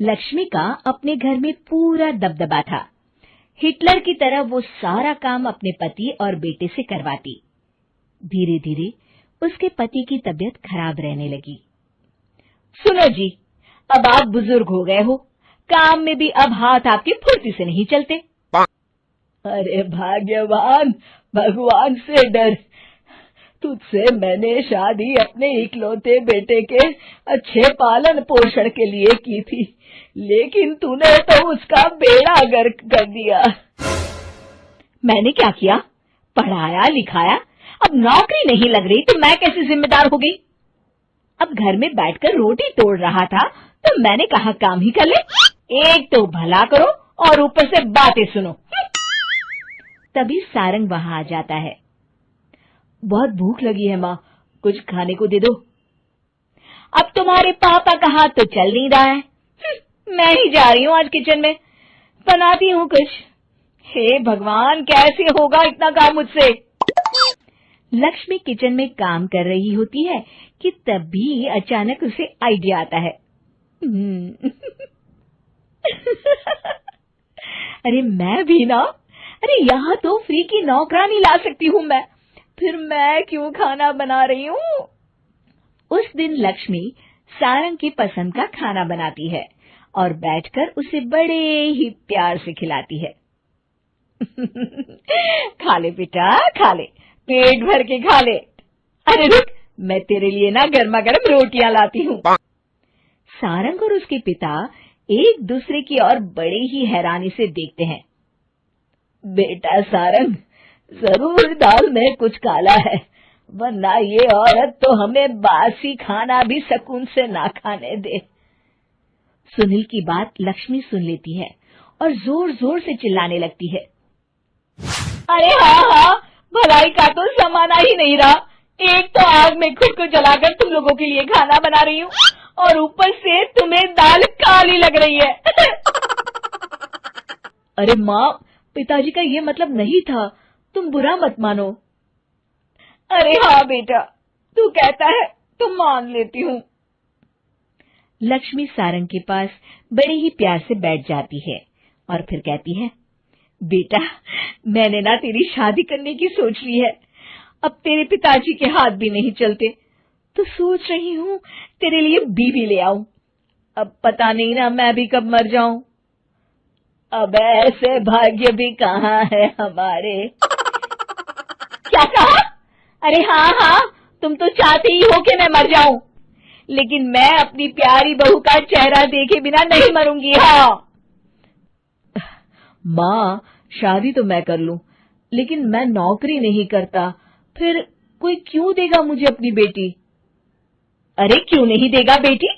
लक्ष्मी का अपने घर में पूरा दबदबा था। हिटलर की तरह वो सारा काम अपने पति और बेटे से करवाती। धीरे धीरे उसके पति की तबीयत खराब रहने लगी। सुनो जी, अब आप बुजुर्ग हो गए हो, काम में भी अब हाथ आपके फुर्ती से नहीं चलते। अरे भाग्यवान, भगवान से डर, तुझसे मैंने शादी अपने इकलौते बेटे के अच्छे पालन पोषण के लिए की थी, लेकिन तूने तो उसका बेड़ा गर्क कर दिया। मैंने क्या किया? पढ़ाया लिखाया, अब नौकरी नहीं लग रही तो मैं कैसे जिम्मेदार हो गई? अब घर में बैठकर रोटी तोड़ रहा था तो मैंने कहा काम ही कर ले। एक तो भला करो और ऊपर से बातें सुनो। तभी सारंग वहां आ जाता है। बहुत भूख लगी है माँ, कुछ खाने को दे दो। अब तुम्हारे पापा का हाथ तो चल नहीं रहा है, मैं ही जा रही हूँ आज किचन में, बनाती हूँ कुछ। हे भगवान, कैसे होगा इतना काम मुझसे? लक्ष्मी किचन में काम कर रही होती है कि तभी अचानक उसे आइडिया आता है। अरे मैं भी ना, अरे यहाँ तो फ्री की नौकरानी ला सकती हूँ मैं, फिर मैं क्यों खाना बना रही हूँ? उस दिन लक्ष्मी सारंग की पसंद का खाना बनाती है और बैठकर उसे बड़े ही प्यार से खिलाती है। खा ले बेटा, खा ले, पेट भर के खा ले। अरे रुक, मैं तेरे लिए ना गर्मा गर्म रोटियां लाती हूँ। सारंग और उसके पिता एक दूसरे की ओर बड़े ही हैरानी से देखते हैं। बेटा सारंग, जरूर दाल में कुछ काला है, वरना ये औरत तो हमें बासी खाना भी सुकून से ना खाने दे। सुनील की बात लक्ष्मी सुन लेती है और जोर जोर से चिल्लाने लगती है। अरे हाँ, भलाई का तो जमाना ही नहीं रहा। एक तो आग में खुद को जलाकर तुम लोगों के लिए खाना बना रही हूँ और ऊपर से तुम्हें दाल काली लग रही है। अरे माँ, पिताजी का ये मतलब नहीं था, तुम बुरा मत मानो। अरे हाँ बेटा, तू कहता है तो मान लेती हूँ। लक्ष्मी सारंग के पास बड़े ही प्यार से बैठ जाती है और फिर कहती है, बेटा मैंने ना तेरी शादी करने की सोच ली है, अब तेरे पिताजी के हाथ भी नहीं चलते, तो सोच रही हूँ तेरे लिए बीवी ले आऊं। अब पता नहीं ना मैं भी कब मर जाऊं। अब ऐसे भाग्य भी कहाँ है हमारे। क्या कहा? अरे हाँ, तुम तो चाहते ही हो कि मैं मर जाऊं, लेकिन मैं अपनी प्यारी बहू का चेहरा देखे बिना नहीं मरूंगी। हाँ माँ, शादी तो मैं कर लूं, लेकिन मैं नौकरी नहीं करता, फिर कोई क्यों देगा मुझे अपनी बेटी? अरे क्यों नहीं देगा बेटी,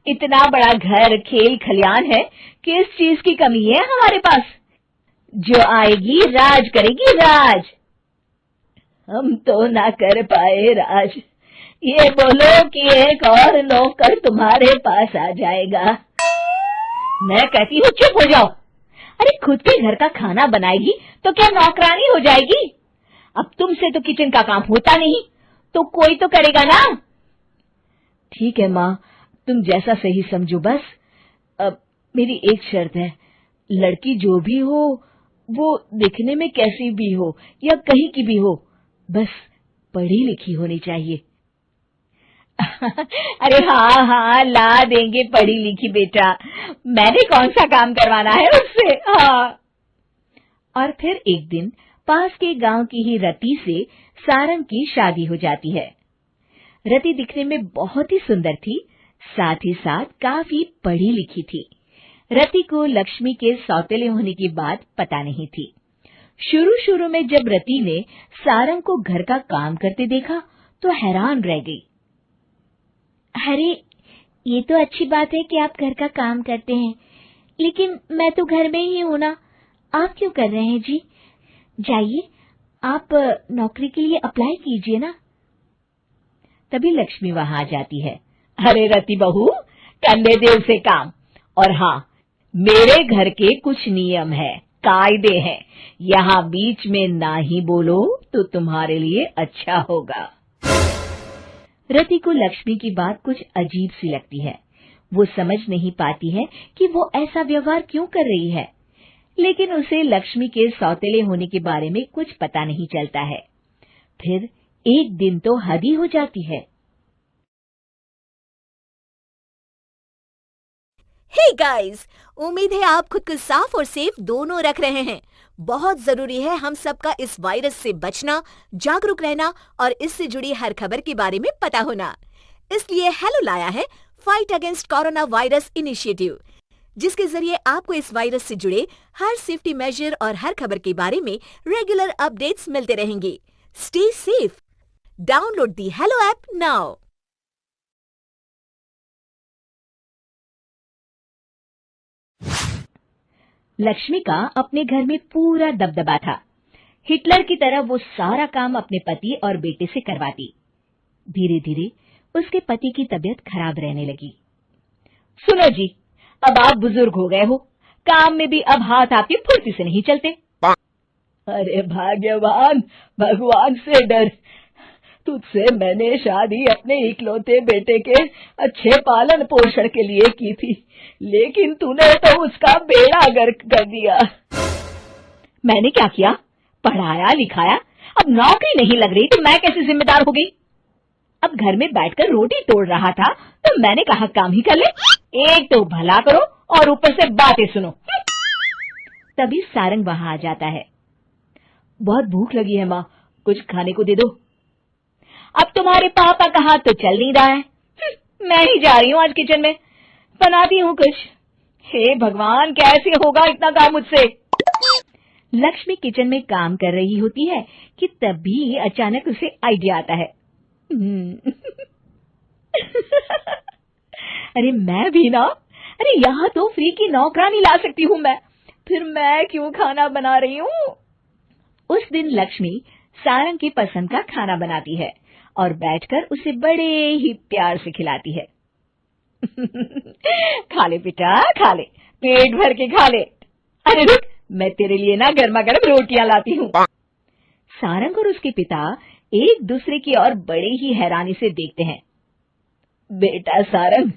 इतना बड़ा घर खेल खलियान है, किस चीज की कमी है हमारे पास? जो आएगी राज करेगी, राज। हम तो ना कर पाए राज, ये बोलो कि एक और नौकर तुम्हारे पास आ जाएगा। मैं कहती हूँ चुप हो जाओ। अरे खुद के घर का खाना बनाएगी तो क्या नौकरानी हो जाएगी? अब तुमसे तो किचन का काम होता नहीं, तो कोई तो करेगा ना। ठीक है माँ, तुम जैसा सही समझो बस। अब मेरी एक शर्त है, लड़की जो भी हो वो दिखने में कैसी भी हो या कहीं की भी हो, बस पढ़ी लिखी होनी चाहिए। अरे हाँ, ला देंगे पढ़ी लिखी बेटा, मैंने कौन सा काम करवाना है उससे। हाँ। और फिर एक दिन पास के गांव की ही रति से सारंग की शादी हो जाती है। रति दिखने में बहुत ही सुंदर थी, साथ ही साथ काफी पढ़ी लिखी थी। रति को लक्ष्मी के सौतेले होने की बात पता नहीं थी। शुरू में जब रति ने सारंग को घर का काम करते देखा तो हैरान रह गई। अरे ये तो अच्छी बात है कि आप घर का काम करते हैं, लेकिन मैं तो घर में ही हूं ना, आप क्यों कर रहे हैं जी? जाइए आप नौकरी के लिए अप्लाई कीजिए ना। तभी लक्ष्मी वहां आ जाती है। अरे रति बहू, करने दे उसे काम। और हाँ, मेरे घर के कुछ नियम है, कायदे हैं, यहाँ बीच में ना ही बोलो तो तुम्हारे लिए अच्छा होगा। रति को लक्ष्मी की बात कुछ अजीब सी लगती है। वो समझ नहीं पाती है कि वो ऐसा व्यवहार क्यों कर रही है, लेकिन उसे लक्ष्मी के सौतेले होने के बारे में कुछ पता नहीं चलता है। फिर एक दिन तो हद ही हो जाती है। हे गाइस, उम्मीद है आप खुद को साफ और सेफ दोनों रख रहे हैं। बहुत जरूरी है हम सबका इस वायरस से बचना, जागरूक रहना और इससे जुड़ी हर खबर के बारे में पता होना। इसलिए हेलो लाया है fight against corona virus initiative, जिसके जरिए आपको इस वायरस से जुड़े हर सेफ्टी मेजर और हर खबर के बारे में रेगुलर अपडेट्स मिलते रहेंगे। Stay safe, download the hello app now. Lakshmi का अपने घर में पूरा दबदबा था। हिटलर की तरह वो सारा काम अपने पति और बेटे से करवाती। धीरे धीरे उसके पति की तबीयत खराब रहने लगी। सुनो जी, अब आप बुजुर्ग हो गए हो, काम में भी अब हाथ आपके फुर्ती से नहीं चलते। अरे भाग्यवान, भगवान से डर। तुझसे मैंने शादी अपने इकलौते बेटे के अच्छे पालन पोषण के लिए की थी, लेकिन तूने तो उसका बेड़ा गर्क कर दिया। मैंने क्या किया? पढ़ाया लिखाया, अब नौकरी नहीं लग रही तो मैं कैसे जिम्मेदार हो गई? अब घर में बैठकर रोटी तोड़ रहा था तो मैंने कहा काम ही कर ले। एक तो भला करो और ऊपर से बातें सुनो। तभी सारंग वहां आ जाता है। बहुत भूख लगी है माँ, कुछ खाने को दे दो। अब तुम्हारे पापा का हाथ तो चल नहीं रहा है। मैं ही जा रही हूँ आज किचन में, बनाती हूँ कुछ। हे भगवान, कैसे होगा इतना काम मुझसे? लक्ष्मी किचन में काम कर रही होती है कि तभी अचानक उसे आइडिया आता है। अरे मैं भी ना, अरे यहाँ तो फ्री की नौकरानी ला सकती हूँ मैं, फिर मैं क्यों खाना बना रही हूँ? उस दिन लक्ष्मी सारंग की पसंद का खाना बनाती है और बैठकर उसे बड़े ही प्यार से खिलाती है। खा ले बेटा, खा ले, पेट भर के खा ले। अरे रुक, मैं तेरे लिए ना गर्मा गर्म रोटियां लाती हूँ। सारंग और उसके पिता एक दूसरे की ओर बड़े ही हैरानी से देखते हैं। बेटा सारंग,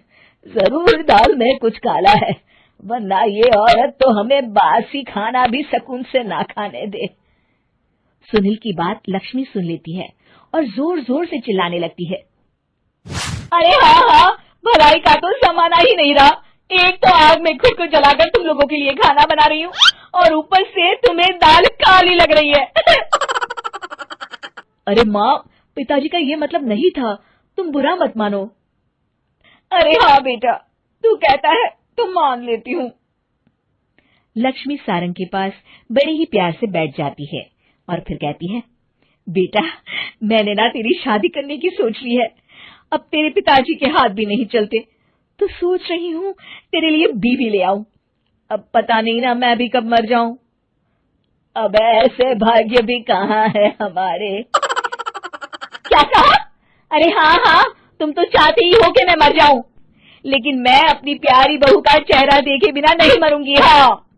जरूर दाल में कुछ काला है, वरना ये औरत तो हमें बासी खाना भी सुकून से ना खाने दे। सुनील की बात लक्ष्मी सुन लेती है और जोर जोर से चिल्लाने लगती है। अरे हाँ हाँ, भलाई का तो जमाना ही नहीं रहा। एक तो आग में खुद को जलाकर तुम लोगों के लिए खाना बना रही हूँ और ऊपर से तुम्हें दाल काली लग रही है। अरे माँ, पिताजी का ये मतलब नहीं था, तुम बुरा मत मानो। अरे हाँ बेटा, तू कहता है तो मान लेती हूँ। लक्ष्मी सारंग के पास बड़े ही प्यार से बैठ जाती है और फिर कहती है, बेटा मैंने ना तेरी शादी करने की सोच ली है। अब तेरे पिताजी के हाथ भी नहीं चलते, तो सोच रही हूँ तेरे लिए बीवी ले आऊं। अब पता नहीं ना मैं भी कब मर जाऊं। अब ऐसे भाग्य भी कहाँ है हमारे। क्या कहा? अरे हाँ हाँ, तुम तो चाहती ही हो कि मैं मर जाऊं, लेकिन मैं अपनी प्यारी बहू का चेहरा देखे बिना नहीं मरूंगी। हाँ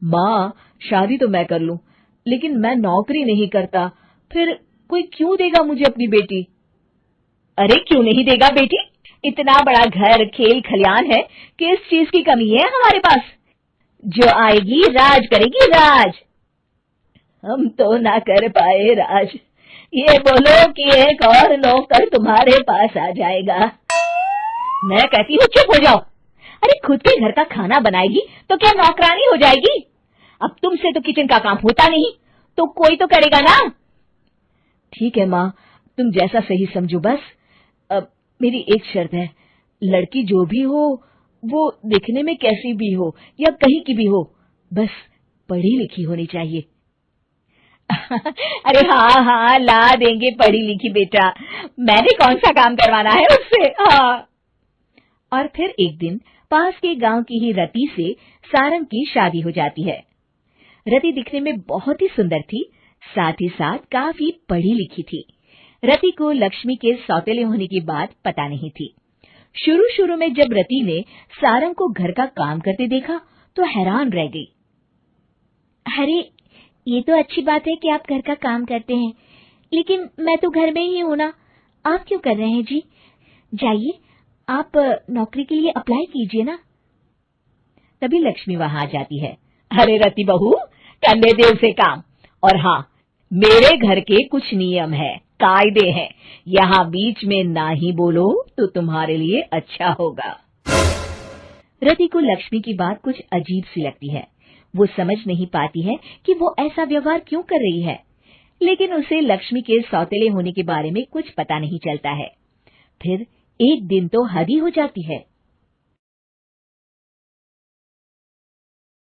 माँ, शादी तो मैं कर लूं, लेकिन मैं नौकरी नहीं करता, फिर कोई क्यों देगा मुझे अपनी बेटी? अरे क्यों नहीं देगा बेटी? इतना बड़ा घर, खेल खलियान है, किस चीज की कमी है हमारे पास? जो आएगी राज करेगी, राज। हम तो ना कर पाए राज, ये बोलो कि एक और नौकर तुम्हारे पास आ जाएगा। मैं कहती हूँ चुप हो जाओ। अरे खुद के घर का खाना बनाएगी तो क्या नौकरानी हो जाएगी? अब तुमसे तो किचन का काम होता नहीं, तो कोई तो करेगा ना। ठीक है माँ, तुम जैसा सही समझो बस। अब मेरी एक शर्त है, लड़की जो भी हो वो दिखने में कैसी भी हो या कहीं की भी हो, बस पढ़ी लिखी होनी चाहिए। अरे हाँ हाँ, ला देंगे पढ़ी लिखी बेटा, मैंने कौन सा काम करवाना है उससे। हाँ। और फिर एक दिन पास के गांव की ही रति से सारंग की शादी हो जाती है। रति दिखने में बहुत ही सुंदर थी, साथ ही साथ काफी पढ़ी लिखी थी। रति को लक्ष्मी के सौतेले होने की बात पता नहीं थी। शुरू शुरू में जब रति ने सारंग को घर का काम करते देखा तो हैरान रह गई। अरे ये तो अच्छी बात है कि आप घर का काम करते हैं, लेकिन मैं तो घर में ही हूं ना, आप क्यों कर रहे हैं जी? जाइए, आप नौकरी के लिए अप्लाई कीजिए ना। तभी लक्ष्मी वहां आ जाती है। अरे रति बहू, करने दे उसे काम। और हाँ, मेरे घर के कुछ नियम है, कायदे हैं, यहाँ बीच में ना ही बोलो तो तुम्हारे लिए अच्छा होगा। रति को लक्ष्मी की बात कुछ अजीब सी लगती है। वो समझ नहीं पाती है कि वो ऐसा व्यवहार क्यों कर रही है, लेकिन उसे लक्ष्मी के सौतेले होने के बारे में कुछ पता नहीं चलता है। फिर एक दिन तो हद ही हो जाती है।